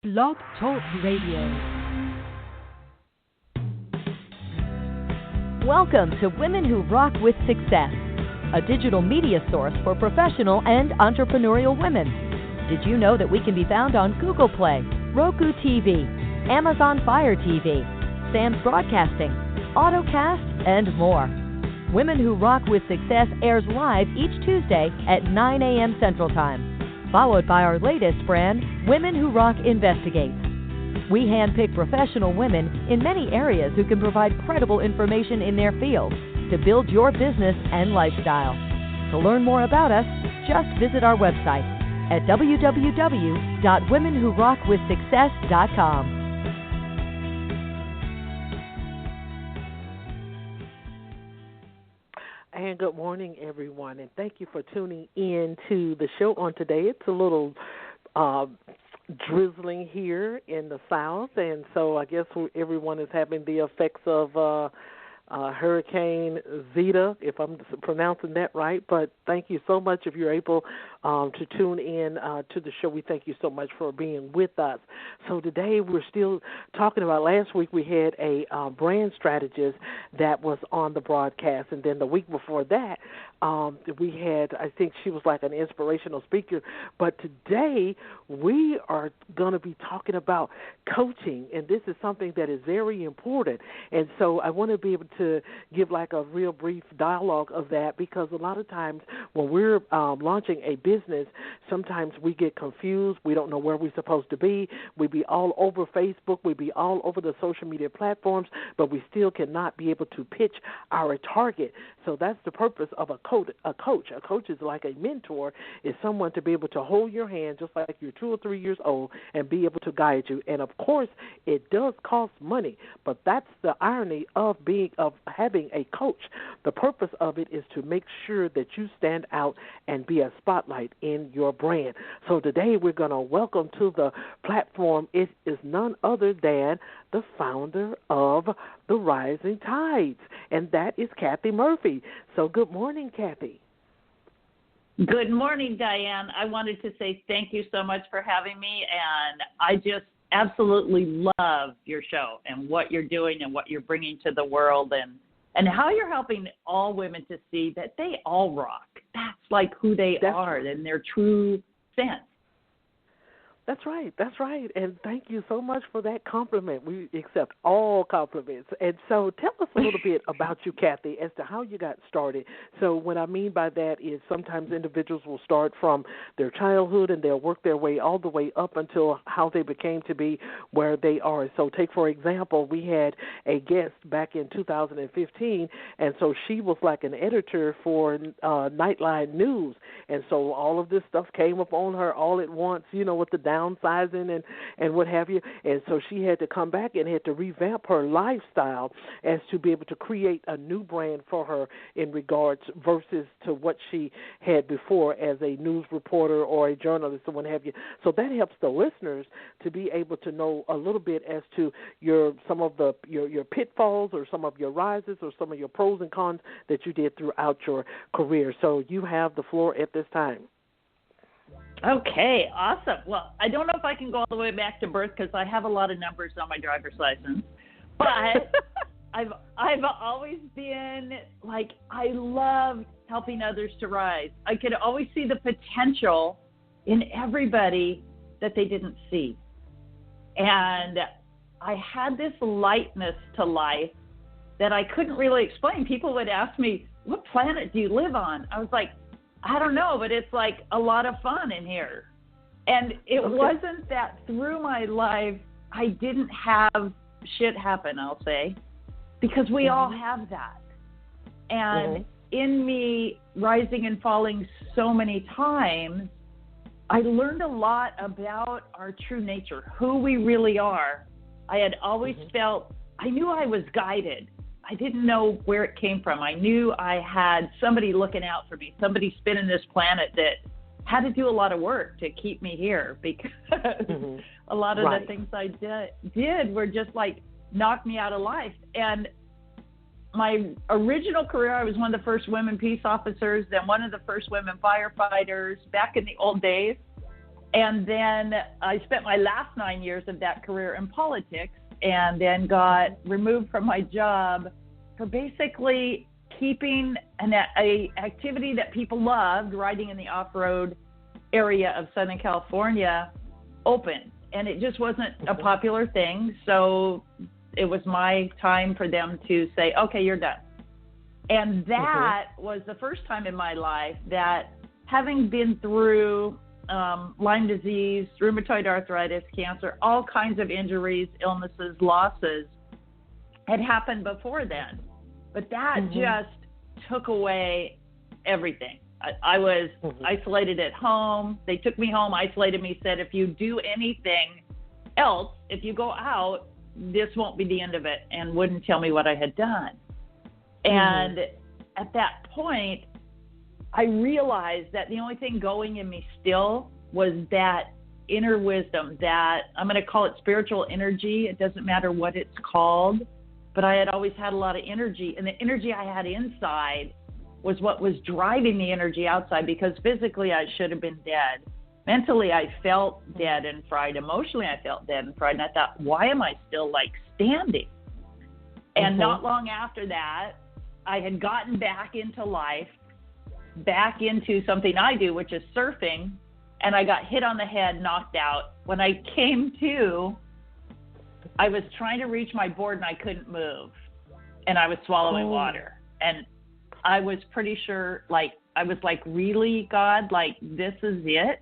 Blog Talk Radio. Welcome to Women Who Rock with Success, a digital media source for professional and entrepreneurial women. Did you know that we can be found on Google Play, Roku TV, Amazon Fire TV, Sam's Broadcasting, AutoCast, and more? Women Who Rock with Success airs live each Tuesday at 9 a.m. Central Time, followed by our latest brand, Women Who Rock Investigates. We handpick professional women in many areas who can provide credible information in their field to build your business and lifestyle. To learn more about us, just visit our website at www.womenwhorockwithsuccess.com. And good morning, everyone, and thank you for tuning in to the show on today. It's a little drizzling here in the South, and so I guess everyone is having the effects of Hurricane Zeta, if I'm pronouncing that right. But thank you so much if you're able to tune in to the show. We thank you so much for being with us. So today we're still talking about, last week we had a brand strategist that was on the broadcast, and then the week before that we had, I think she was like an inspirational speaker. But today we are going to be talking about coaching, and this is something that is very important. And so I want to be able to give like a real brief dialogue of that, because a lot of times when we're launching a business, sometimes we get confused. We don't know where we're supposed to be. We be all over Facebook. We be all over the social media platforms, but we still cannot be able to pitch our target. So that's the purpose of a coach. A coach is like a mentor, is someone to be able to hold your hand just like you're 2 or 3 years old and be able to guide you. And of course, it does cost money, but that's the irony of having a coach. The purpose of it is to make sure that you stand out and be a spotlight in your brand. So today we're going to welcome to the platform, it is none other than the founder of the Rising Tides, and that is Kathy Murphy. So good morning, Kathy. Good morning, Diane. I wanted to say thank you so much for having me, and I just absolutely love your show and what you're doing and what you're bringing to the world, and how you're helping all women to see that they all rock. That's like who they are in their true sense. That's right. And thank you so much for that compliment. We accept all compliments. And so tell us a little bit about you, Kathy, as to how you got started. So what I mean by that is sometimes individuals will start from their childhood and they'll work their way all the way up until how they became to be where they are. So take, for example, we had a guest back in 2015, and so she was like an editor for Nightline News. And so all of this stuff came up on her all at once, with the downsizing and what have you. And so she had to come back and had to revamp her lifestyle as to be able to create a new brand for her in regards versus to what she had before as a news reporter or a journalist or what have you. So that helps the listeners to be able to know a little bit as to some of your pitfalls or some of your rises or some of your pros and cons that you did throughout your career. So you have the floor at this time. Okay, awesome. Well, I don't know if I can go all the way back to birth because I have a lot of numbers on my driver's license, but I've always been like, I love helping others to rise. I could always see the potential in everybody that they didn't see. And I had this lightness to life that I couldn't really explain. People would ask me, what planet do you live on? I was like, I don't know, but it's like a lot of fun in here. And it wasn't that through my life I didn't have shit happen, I'll say, because we all have that. And in me rising and falling so many times, I learned a lot about our true nature, who we really are. I had always felt, I knew I was guided. I didn't know where it came from. I knew I had somebody looking out for me, somebody spinning this planet that had to do a lot of work to keep me here, because a lot of the things I did were just like knock me out of life. And my original career, I was one of the first women peace officers, then one of the first women firefighters back in the old days. And then I spent my last 9 years of that career in politics, and then got removed from my job for basically keeping a activity that people loved, riding in the off-road area of Southern California, open. And it just wasn't a popular thing. So it was my time for them to say, okay, you're done. And that was the first time in my life that, having been through Lyme disease, rheumatoid arthritis, cancer, all kinds of injuries, illnesses, losses, had happened before then. But that just took away everything. I was isolated at home. They took me home, isolated me, said, if you do anything else, if you go out, this won't be the end of it, and wouldn't tell me what I had done. And at that point, I realized that the only thing going in me still was that inner wisdom, that I'm going to call it spiritual energy. It doesn't matter what it's called, but I had always had a lot of energy, and the energy I had inside was what was driving the energy outside, because physically I should have been dead. Mentally, I felt dead and fried. Emotionally, I felt dead and fried. And I thought, why am I still standing? And not long after that, I had gotten back into life, back into something I do, which is surfing. And I got hit on the head, knocked out. When I came to, I was trying to reach my board and I couldn't move. And I was swallowing water. And I was pretty sure, I was really, God, this is it?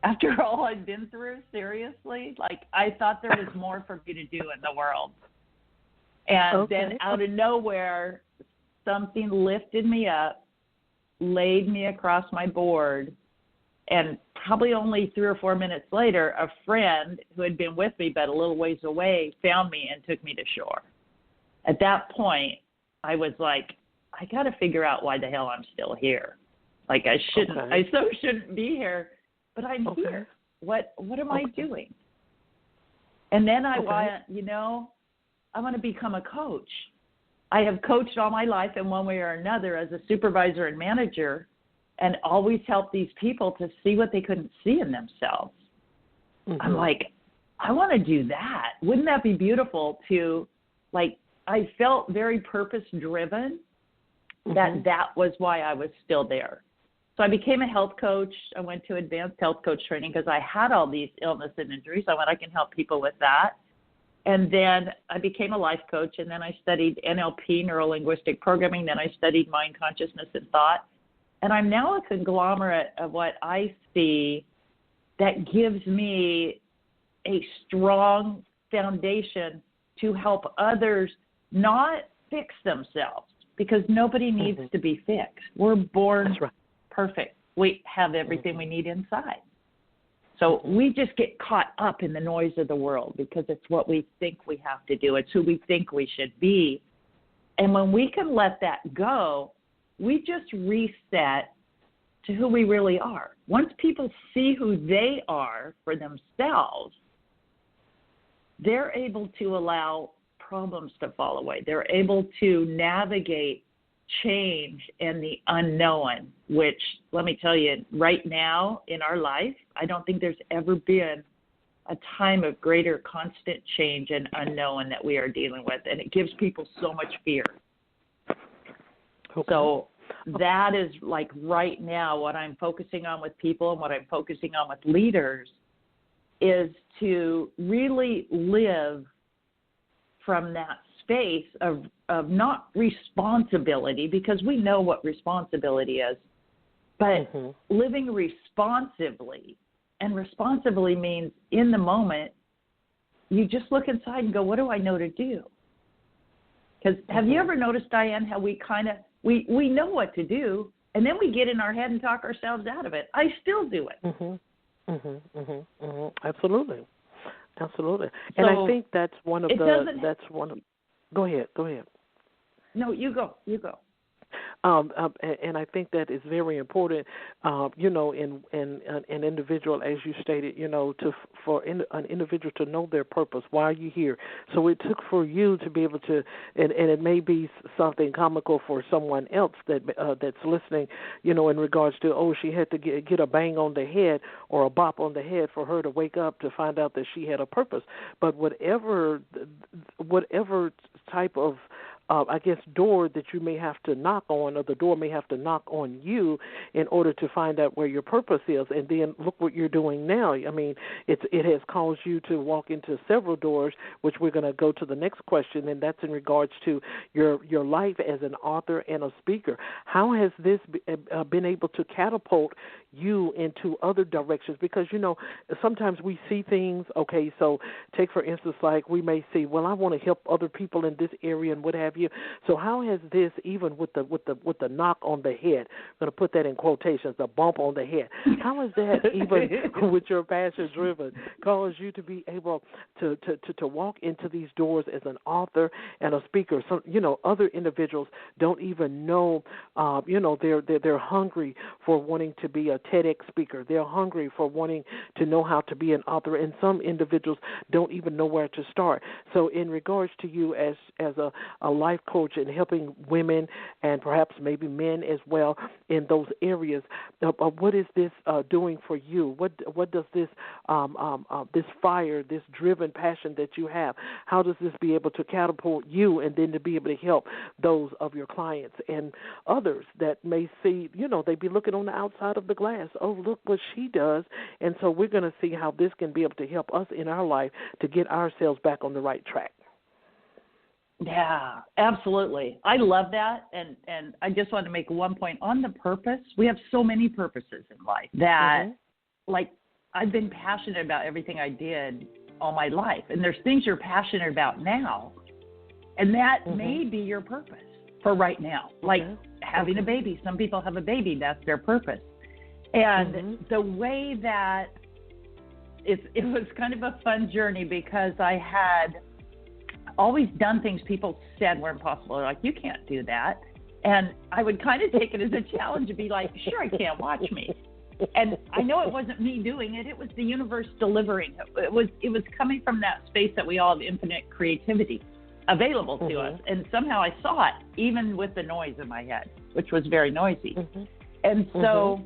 After all I'd been through, seriously? I thought there was more for me to do in the world. And then out of nowhere, something lifted me up, laid me across my board, and probably only 3 or 4 minutes later, a friend who had been with me but a little ways away found me and took me to shore. At that point, I was like, I got to figure out why the hell I'm still here. I so shouldn't be here, but I'm here. What am I doing? And then I went, I want to become a coach. I have coached all my life in one way or another as a supervisor and manager, and always helped these people to see what they couldn't see in themselves. I'm like, I want to do that. Wouldn't that be beautiful to, I felt very purpose-driven, that was why I was still there. So I became a health coach. I went to advanced health coach training because I had all these illness and injuries. I went, I can help people with that. And then I became a life coach, and then I studied NLP, neuro-linguistic programming. Then I studied mind, consciousness, and thought. And I'm now a conglomerate of what I see that gives me a strong foundation to help others not fix themselves, because nobody needs to be fixed. We're born perfect. We have everything we need inside. So we just get caught up in the noise of the world because it's what we think we have to do. It's who we think we should be. And when we can let that go, we just reset to who we really are. Once people see who they are for themselves, they're able to allow problems to fall away. They're able to navigate change and the unknown, which, let me tell you, right now in our life, I don't think there's ever been a time of greater constant change and unknown that we are dealing with, and it gives people so much fear. So that is right now what I'm focusing on with people and what I'm focusing on with leaders is to really live from that space of not responsibility, because we know what responsibility is, but living responsively. And responsibly means in the moment, you just look inside and go, what do I know to do? Because have you ever noticed, Diane, how we we know what to do, and then we get in our head and talk ourselves out of it. I still do it. Absolutely. Absolutely. So and I think that's one of Go ahead. No, you go. And I think that is very important, in an individual, as you stated, for an individual to know their purpose. Why are you here? So it took for you to be able to, and it may be something comical for someone else that's listening, in regards to, she had to get a bang on the head or a bop on the head for her to wake up to find out that she had a purpose. But whatever type of door that you may have to knock on, or the door may have to knock on you in order to find out where your purpose is. And then look what you're doing now. I mean, it has caused you to walk into several doors, which we're going to go to the next question, and that's in regards to your life as an author and a speaker. How has this been able to catapult you into other directions? Because, sometimes we see things, so take, for instance, like we may see, well, I want to help other people in this area and what have you. So how has this, even with the knock on the head, I'm going to put that in quotations, the bump on the head, how has that, even with your passion driven, caused you to be able to walk into these doors as an author and a speaker? Some, other individuals don't even know, they're hungry for wanting to be a TEDx speaker. They're hungry for wanting to know how to be an author, and some individuals don't even know where to start. So in regards to you as a life coach and helping women and perhaps maybe men as well in those areas, what is this doing for you? What does this this fire, this driven passion that you have, how does this be able to catapult you and then to be able to help those of your clients and others that may see, they be looking on the outside of the glass. Oh, look what she does. And so we're going to see how this can be able to help us in our life to get ourselves back on the right track. Yeah, absolutely. I love that. And I just want to make one point on the purpose. We have so many purposes in life that, like, I've been passionate about everything I did all my life. And there's things you're passionate about now, and that may be your purpose for right now. Like having a baby. Some people have a baby. That's their purpose. And the way that it was kind of a fun journey, because I had always done things people said were impossible. Like, you can't do that. And I would kind of take it as a challenge to be like, sure, I can, watch me. And I know it wasn't me doing it. It was the universe delivering. It was coming from that space that we all have infinite creativity available to us. And somehow I saw it, even with the noise in my head, which was very noisy. And so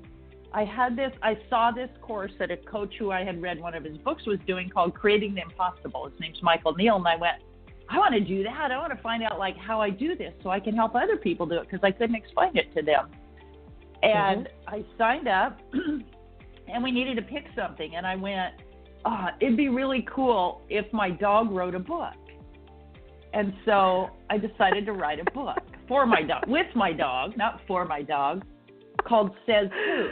I saw this course that a coach who I had read one of his books was doing called Creating the Impossible. His name's Michael Neal. And I went, I want to do that. I want to find out, like, how I do this so I can help other people do it, because I couldn't explain it to them. And I signed up, and we needed to pick something. And I went, it'd be really cool if my dog wrote a book. And so I decided to write a book for my dog, with my dog, not for my dog, called Says Who.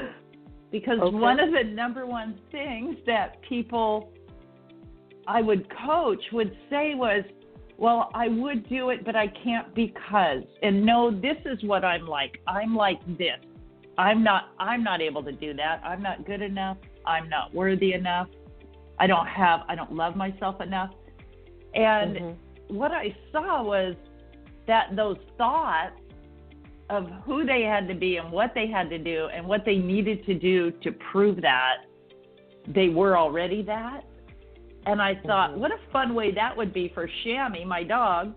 Because one of the number one things that people I would coach would say was, well, I would do it, but I can't because. And no, this is what I'm like. I'm like this. I'm not able to do that. I'm not good enough. I'm not worthy enough. I don't love myself enough. And what I saw was that those thoughts of who they had to be and what they had to do and what they needed to do to prove that they were already that. And I thought, what a fun way that would be for Shammy, my dog,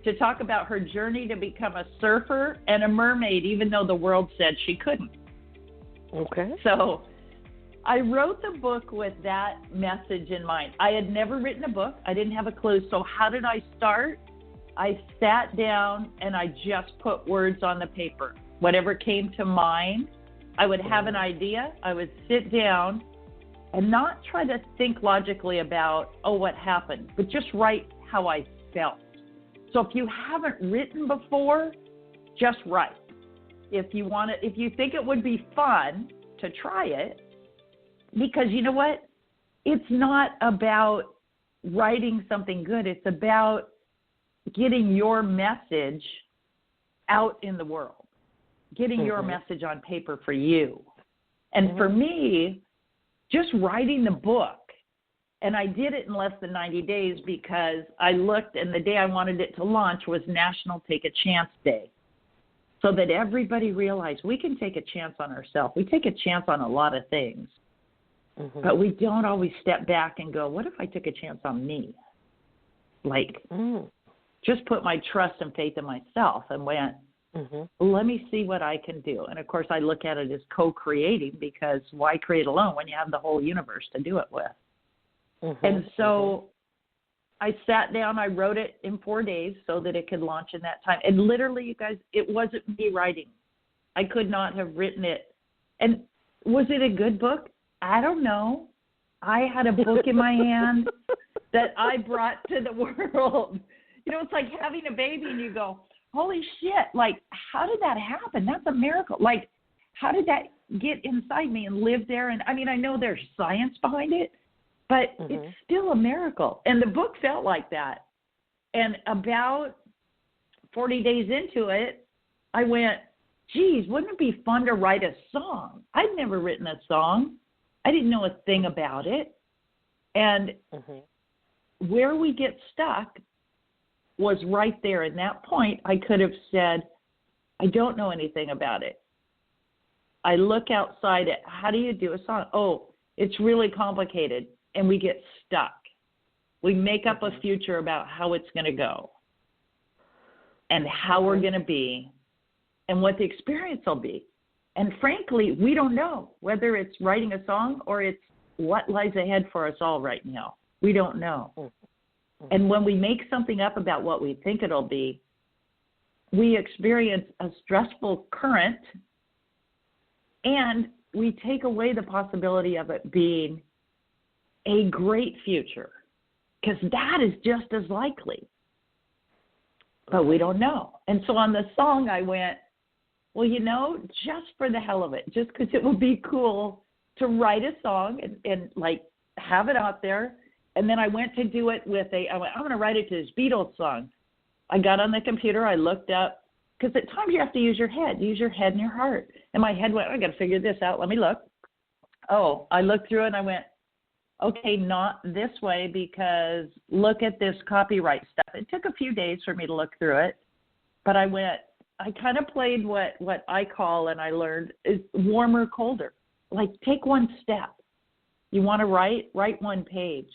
to talk about her journey to become a surfer and a mermaid, even though the world said she couldn't. Okay. So I wrote the book with that message in mind. I had never written a book. I didn't have a clue. So how did I start? I sat down and I just put words on the paper. Whatever came to mind, I would have an idea. I would sit down and not try to think logically about, what happened, but just write how I felt. So if you haven't written before, just write. If you think it would be fun to try it, because you know what? It's not about writing something good. It's about getting your message out in the world, getting your message on paper for you. And for me, just writing the book, and I did it in less than 90 days because I looked, and the day I wanted it to launch was National Take a Chance Day. so that everybody realized we can take a chance on ourselves. We take a chance on a lot of things, but we don't always step back and go, what if I took a chance on me? Like, just put my trust and faith in myself and went, let me see what I can do. And, of course, I look at it as co-creating, because why create alone when you have the whole universe to do it with? And so I sat down, I wrote it in 4 days so that it could launch in that time. And literally, you guys, it wasn't me writing. I could not have written it. And was it a good book? I don't know. I had a book in my hand that I brought to the world. You know, it's like having a baby and you go, holy shit, like, how did that happen? That's a miracle. Like, how did that get inside me and live there? And, I mean, I know there's science behind it, but it's still a miracle. And the book felt like that. And about 40 days into it, I went, geez, wouldn't it be fun to write a song? I'd never written a song. I didn't know a thing about it. And where we get stuck was right there. At that point, I could have said, I don't know anything about it. I look outside at, how do you do a song? Oh, it's really complicated. And we get stuck. We make up a future about how it's going to go and how we're going to be and what the experience will be. And frankly, we don't know whether it's writing a song or it's what lies ahead for us all right now. We don't know. And when we make something up about what we think it'll be, we experience a stressful current, and we take away the possibility of it being a great future, because that is just as likely. But we don't know. And so on the song, I went, well, you know, just for the hell of it, just because it would be cool to write a song and like have it out there. And then I went to do it with I'm going to write it to this Beatles song. I got on the computer, I looked up, because at times you have to use your head and your heart. And my head went, I got to figure this out. Let me look. Oh, I looked through it and I went, okay, not this way, because look at this copyright stuff. It took a few days for me to look through it, but I kind of played what I call, and I learned, is warmer, colder. Like, take one step. You want to write one page.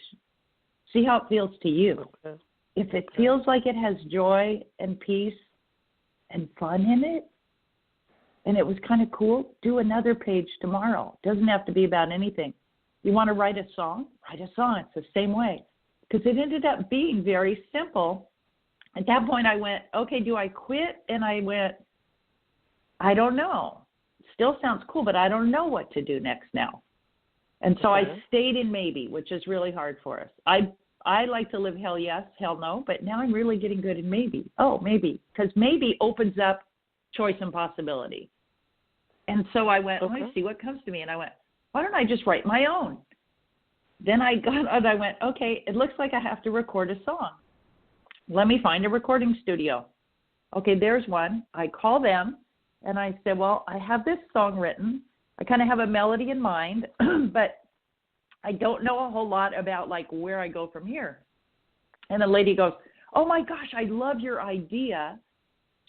See how it feels to you. Okay. If it feels like it has joy and peace and fun in it, and it was kind of cool, do another page tomorrow. It doesn't have to be about anything. You want to write a song? Write a song. It's the same way. Because it ended up being very simple. At that point, I went, okay, do I quit? And I went, I don't know. Still sounds cool, but I don't know what to do next now. And so I stayed in maybe, which is really hard for us. I like to live hell yes, hell no, but now I'm really getting good in maybe. Oh, maybe. Because maybe opens up choice and possibility. And so I went, let me see what comes to me. And I went, why don't I just write my own? Then I went, okay, it looks like I have to record a song. Let me find a recording studio. Okay, there's one. I call them, and I said, well, I have this song written. I kind of have a melody in mind, but I don't know a whole lot about, like, where I go from here. And the lady goes, oh, my gosh, I love your idea.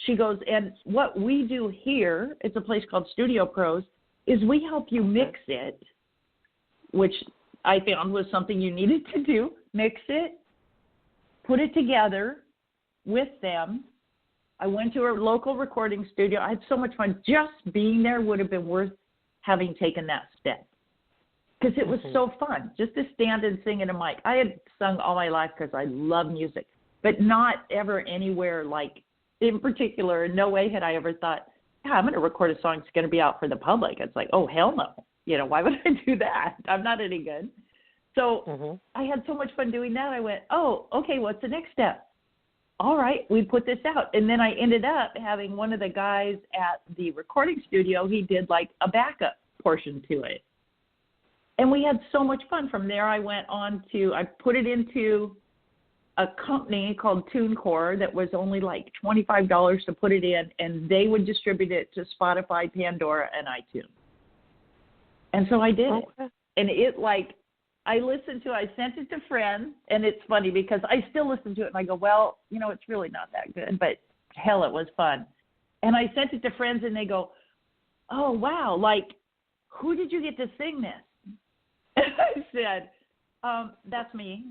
She goes, and what we do here, it's a place called Studio Pros, is we help you mix it, which I found was something you needed to do, mix it, put it together with them. I went to a local recording studio. I had so much fun. Just being there would have been worth having taken that step, because it was so fun just to stand and sing in a mic. I had sung all my life because I love music, but not ever anywhere like, in particular, in no way had I ever thought, yeah, I'm going to record a song that's going to be out for the public. It's like, oh, hell no. You know, why would I do that? I'm not any good. So I had so much fun doing that. I went, oh, okay, what's the next step? All right, we put this out. And then I ended up having one of the guys at the recording studio, he did like a backup portion to it. And we had so much fun. From there, I went on to, I put it into a company called TuneCore that was only like $25 to put it in, and they would distribute it to Spotify, Pandora, and iTunes. And so I did it. And it, like, I listened to it, I sent it to friends, and it's funny because I still listen to it, and I go, well, you know, it's really not that good, but hell, it was fun. And I sent it to friends, and they go, oh, wow, like, who did you get to sing this? And I said, that's me.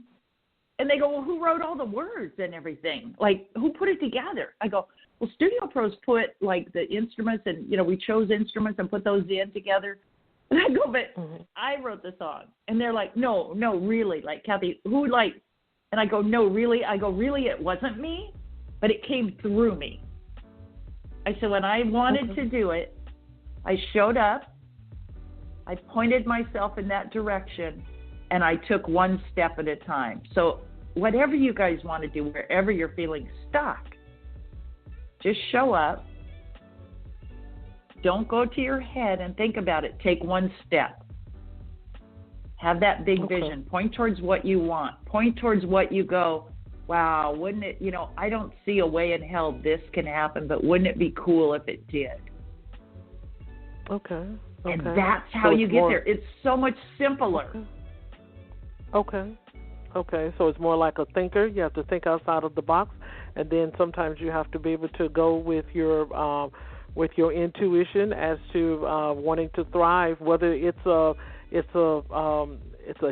And they go, well, who wrote all the words and everything? Like, who put it together? I go, well, Studio Pros put, like, the instruments, and, you know, we chose instruments and put those in together. And I go, but I wrote the song. And they're like, no, really. Like, Kathy, who, like, and I go, no, really? I go, really, it wasn't me, but it came through me. I said, when I wanted to do it, I showed up, I pointed myself in that direction, and I took one step at a time. So whatever you guys want to do, wherever you're feeling stuck, just show up. Don't go to your head and think about it. Take one step. Have that big vision. Point towards what you want. Point towards what you go, wow, wouldn't it, you know, I don't see a way in hell this can happen, but wouldn't it be cool if it did? Okay. And that's how you get there. It's so much simpler. Okay. So it's more like a thinker. You have to think outside of the box, and then sometimes you have to be able to go with your intuition as to wanting to thrive, whether it's a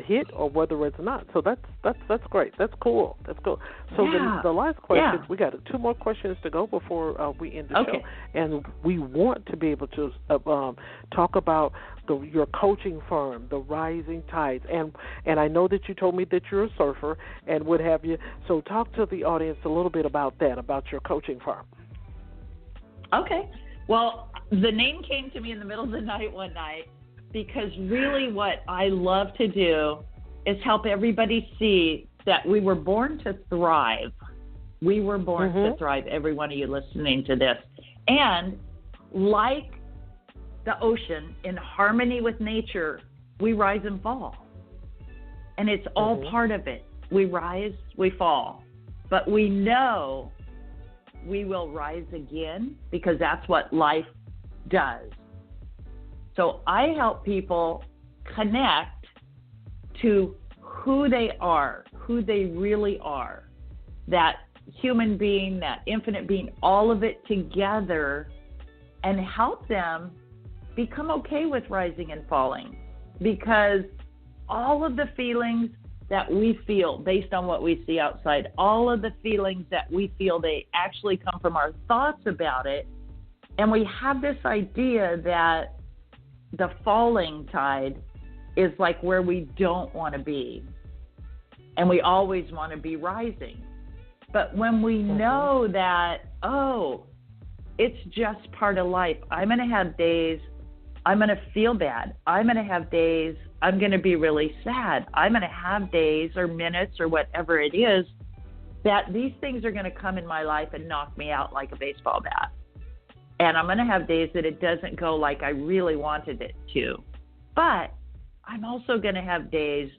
hit or whether it's not. So that's great. That's cool. So the last question, we got 2 more questions to go before we end the show, and we want to be able to talk about your coaching firm, the Rising Tides, and I know that you told me that you're a surfer and what have you. So talk to the audience a little bit about that, about your coaching firm. Okay. Well, the name came to me in the middle of the night one night, because really what I love to do is help everybody see that we were born to thrive. We were born to thrive, every one of you listening to this. And like the ocean, in harmony with nature, we rise and fall. And it's all part of it. We rise, we fall. But we know we will rise again, because that's what life does. So I help people connect to who they are, who they really are, that human being, that infinite being, all of it together, and help them become okay with rising and falling. Because all of the feelings that we feel based on what we see outside, all of the feelings that we feel, they actually come from our thoughts about it. And we have this idea that the falling tide is like where we don't want to be. And we always want to be rising. But when we know that, it's just part of life. I'm going to have days I'm going to feel bad. I'm going to have days I'm going to be really sad. I'm going to have days or minutes or whatever it is that these things are going to come in my life and knock me out like a baseball bat. And I'm going to have days that it doesn't go like I really wanted it to. But I'm also going to have days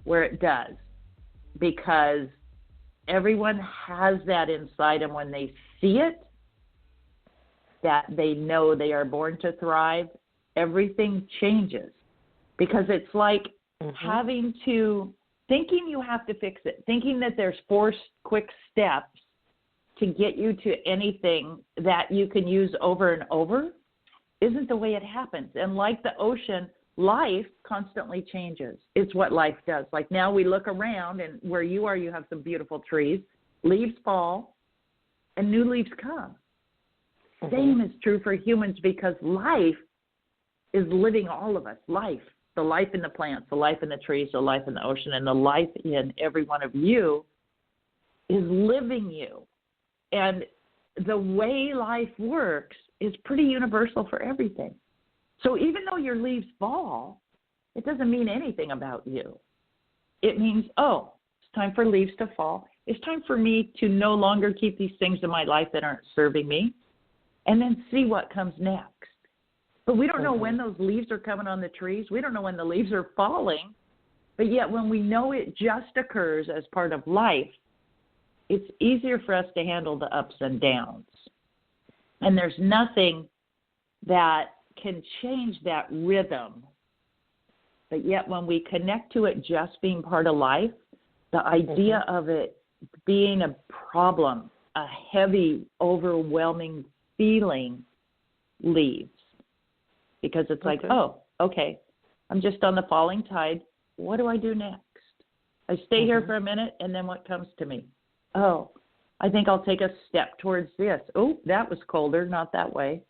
where it does, because everyone has that inside them when they see it, that they know they are born to thrive. Everything changes, because it's like thinking you have to fix it, thinking that there's 4 quick steps to get you to anything that you can use over and over isn't the way it happens. And like the ocean, life constantly changes. It's what life does. Like now we look around, and where you are, you have some beautiful trees. Leaves fall and new leaves come. Same is true for humans, because life is living all of us. Life, the life in the plants, the life in the trees, the life in the ocean, and the life in every one of you is living you. And the way life works is pretty universal for everything. So even though your leaves fall, it doesn't mean anything about you. It means, it's time for leaves to fall. It's time for me to no longer keep these things in my life that aren't serving me, and then see what comes next. But we don't know when those leaves are coming on the trees. We don't know when the leaves are falling. But yet when we know it just occurs as part of life, it's easier for us to handle the ups and downs. And there's nothing that can change that rhythm. But yet when we connect to it just being part of life, the idea of it being a problem, a heavy, overwhelming feeling leaves. Because it's like, oh, okay, I'm just on the falling tide. What do I do next? I stay here for a minute, and then what comes to me? Oh, I think I'll take a step towards this. Oh, that was colder, not that way.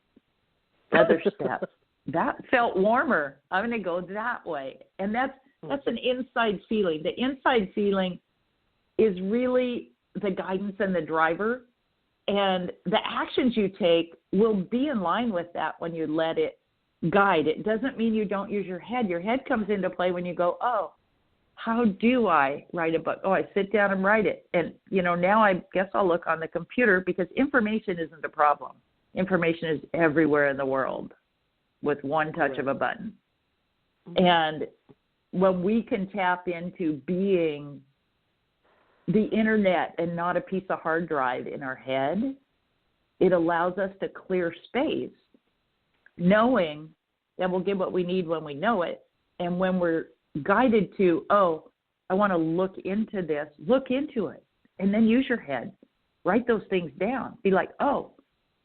Another step. That felt warmer. I'm going to go that way. And that's an inside feeling. The inside feeling is really the guidance and the driver. And the actions you take will be in line with that when you let it guide. It doesn't mean you don't use your head. Your head comes into play when you go, oh, how do I write a book? Oh, I sit down and write it. And, now I guess I'll look on the computer because information isn't a problem. Information is everywhere in the world with one touch of a button. And when we can tap into being the internet and not a piece of hard drive in our head, it allows us to clear space, knowing that we'll get what we need when we know it. And when we're guided to, oh, I want to look into this, look into it, and then use your head. Write those things down. Be like, oh,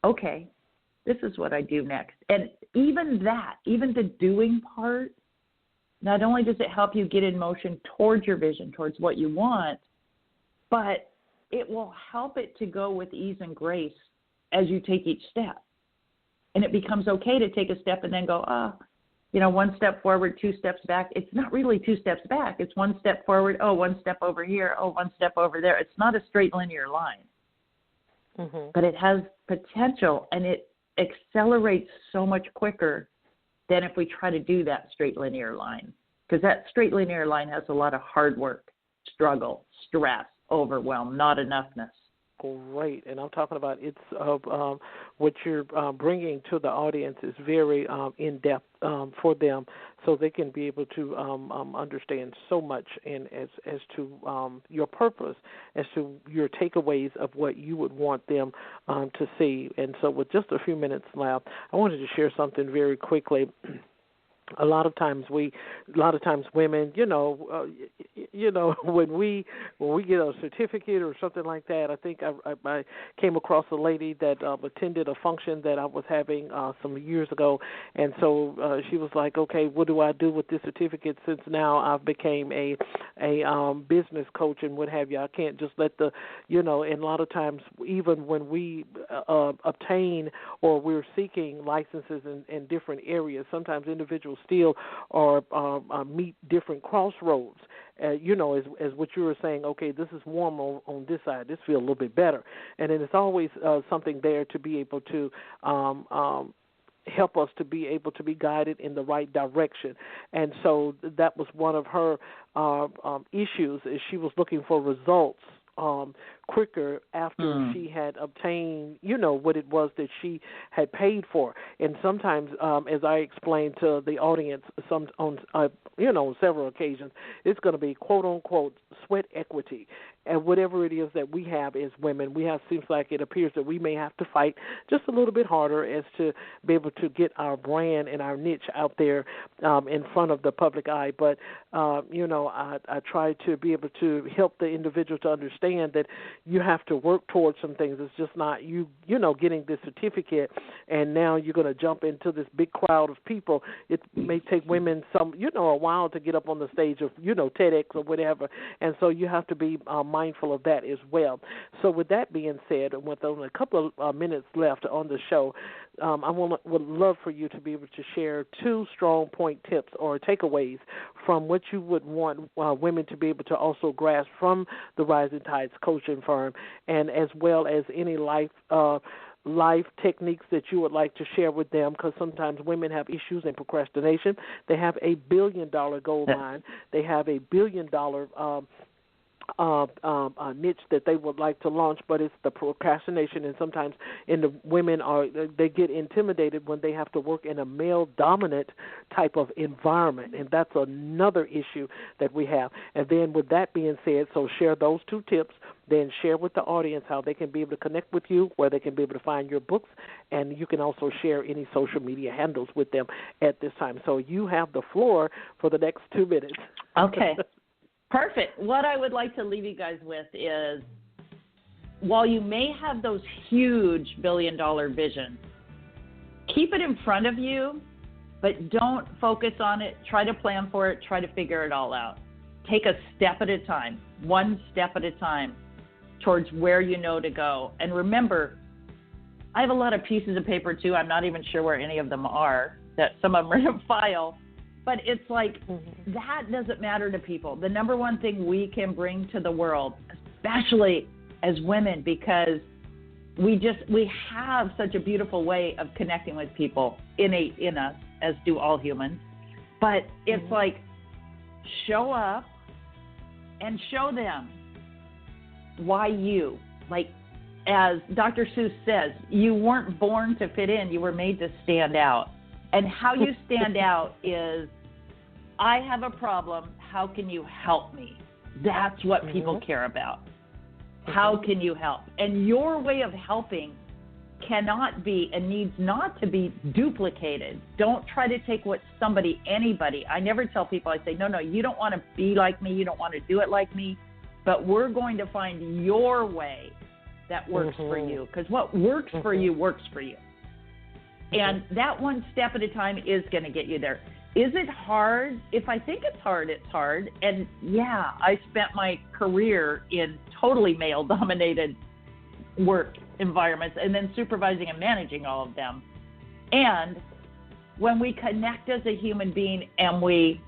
okay, this is what I do next. And even the doing part, not only does it help you get in motion towards your vision, towards what you want, but it will help it to go with ease and grace as you take each step. And it becomes okay to take a step and then go, one step forward, 2 steps back. It's not really 2 steps back. It's 1 step forward, 1 step over here, 1 step over there. It's not a straight linear line. But it has potential, and it accelerates so much quicker than if we try to do that straight linear line. Because that straight linear line has a lot of hard work, struggle, stress, overwhelm, not enoughness. Great. And I'm talking about what you're bringing to the audience is very in-depth for them, so they can be able to understand so much as to your purpose, as to your takeaways of what you would want them to see. And so with just a few minutes left, I wanted to share something very quickly. A lot of times women, when we get a certificate or something like that, I think I came across a lady that attended a function that I was having some years ago, and so she was like, okay, what do I do with this certificate since now I've became a business coach and what have you? I can't just let and a lot of times even when we obtain or we're seeking licenses in different areas, sometimes individuals still or meet different crossroads. As what you were saying, okay, this is warm on this side, this feels a little bit better. And then it's always something there to be able to help us to be able to be guided in the right direction. And so that was one of her issues, is she was looking for results quicker after she had obtained, what it was that she had paid for. And sometimes, as I explained to the audience on several occasions, it's going to be, quote, unquote, sweat equity. And whatever it is that we have as women, seems like it appears that we may have to fight just a little bit harder as to be able to get our brand and our niche out there in front of the public eye. But, I try to be able to help the individual to understand that you have to work towards some things. It's just not you getting this certificate and now you're going to jump into this big crowd of people. It may take women a while to get up on the stage of, TEDx or whatever. And so you have to be mindful of that as well. So with that being said, with only a couple of minutes left on the show, I would love for you to be able to share 2 strong point tips or takeaways from what you would want women to be able to also grasp from the Rising Tides coaching firm, and as well as any life techniques that you would like to share with them, because sometimes women have issues in procrastination. They have a $1 billion goal line. They have a $1 billion niche that they would like to launch, but it's the procrastination, and sometimes the women they get intimidated when they have to work in a male-dominant type of environment, and that's another issue that we have. And then with that being said, so share those 2 tips, then share with the audience how they can be able to connect with you, where they can be able to find your books, and you can also share any social media handles with them at this time. So you have the floor for the next 2 minutes. Okay. Perfect. What I would like to leave you guys with is while you may have those huge billion-dollar visions, keep it in front of you, but don't focus on it. Try to plan for it. Try to figure it all out. Take a step at a time, one step at a time towards where you know to go. And remember, I have a lot of pieces of paper, too. I'm not even sure where any of them are, that some of them are in a file. But it's like that doesn't matter to people. The number one thing we can bring to the world, especially as women, because we have such a beautiful way of connecting with people, innate in us, as do all humans. But it's like, show up and show them why you. Like, as Dr. Seuss says, you weren't born to fit in, you were made to stand out. And how you stand out is, I have a problem, how can you help me? That's what people care about. How can you help? And your way of helping cannot be and needs not to be duplicated. Don't try to take what anybody. I never tell people, I say, no, you don't want to be like me, you don't want to do it like me, but we're going to find your way that works for you, because what works for you works for you. And that one step at a time is going to get you there. Is it hard? If I think it's hard, it's hard. And yeah, I spent my career in totally male-dominated work environments and then supervising and managing all of them. And when we connect as a human being and we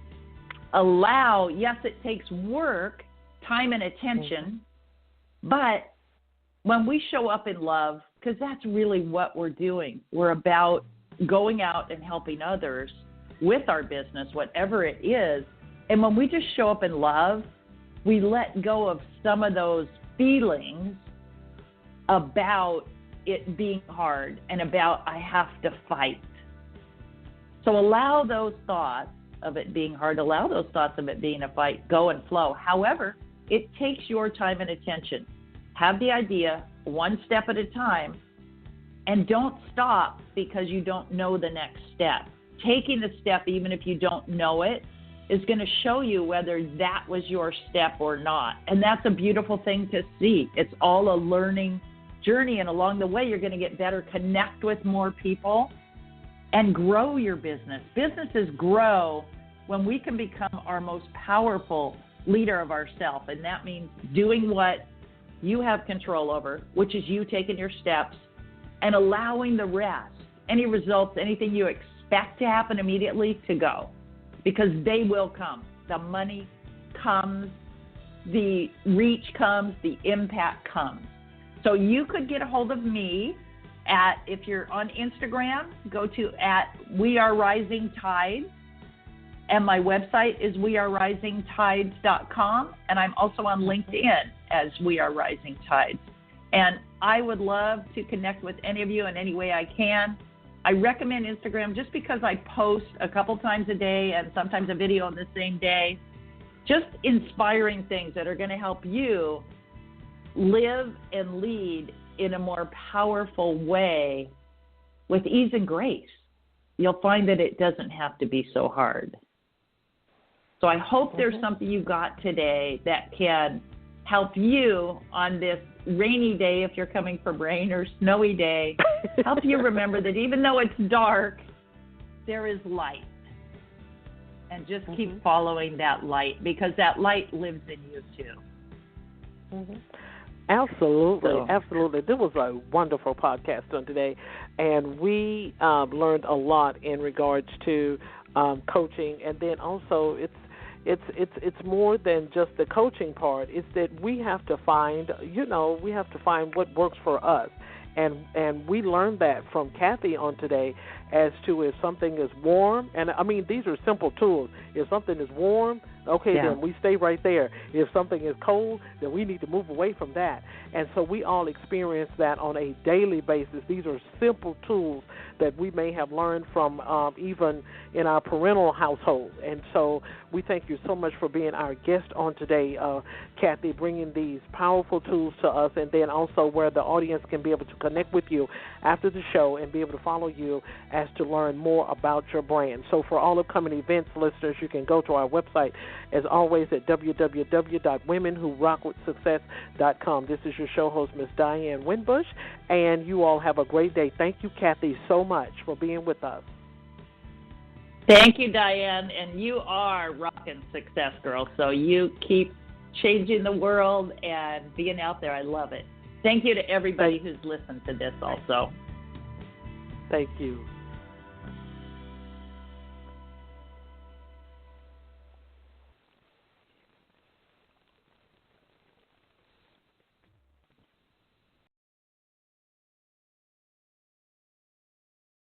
allow, yes, it takes work, time and attention, but when we show up in love, because that's really what we're doing. We're about going out and helping others with our business, whatever it is. And when we just show up in love, we let go of some of those feelings about it being hard and about I have to fight. So allow those thoughts of it being hard, allow those thoughts of it being a fight, go and flow. However, it takes your time and attention. Have the idea one step at a time, and don't stop because you don't know the next step. Taking the step, even if you don't know it, is going to show you whether that was your step or not. And that's a beautiful thing to see. It's all a learning journey, and along the way, you're going to get better, connect with more people, and grow your business. Businesses grow when we can become our most powerful leader of ourselves, and that means doing what you have control over, which is you taking your steps and allowing the rest, any results, anything you expect to happen immediately, to go, because they will come. The money comes, the reach comes, the impact comes. So you could get a hold of me at, if you're on Instagram, go to @WeAreRisingTides, and my website is wearerisingtides.com, and I'm also on LinkedIn as We Are Rising Tides. And I would love to connect with any of you in any way I can. I recommend Instagram just because I post a couple times a day and sometimes a video on the same day, just inspiring things that are going to help you live and lead in a more powerful way with ease and grace. You'll find that it doesn't have to be so hard. So I hope there's something you got today that can help you on this rainy day, if you're coming from rain, or snowy day, help you remember that even though it's dark, there is light. And just keep following that light, because that light lives in you too. Absolutely, absolutely. This was a wonderful podcast on today, and we learned a lot in regards to coaching, and then also it's more than just the coaching part. It's that we have to find, what works for us. And we learned that from Kathy on today as to if something is warm. And, I mean, these are simple tools. If something is warm, okay, then we stay right there. If something is cold, then we need to move away from that. And so we all experience that on a daily basis. These are simple tools that we may have learned from even in our parental household. And so we thank you so much for being our guest on today, Kathy, bringing these powerful tools to us, and then also where the audience can be able to connect with you after the show and be able to follow you as to learn more about your brand. So for all upcoming events, listeners, you can go to our website, as always, at www.womenwhorockwithsuccess.com. This is your your show host, Miss Diane Winbush, and you all have a great day. Thank you, Kathy, so much for being with us. Thank you, Diane, and you are rocking success, girl. So you keep changing the world and being out there. I love it. Thank you to everybody who's listened to this also. Thank you.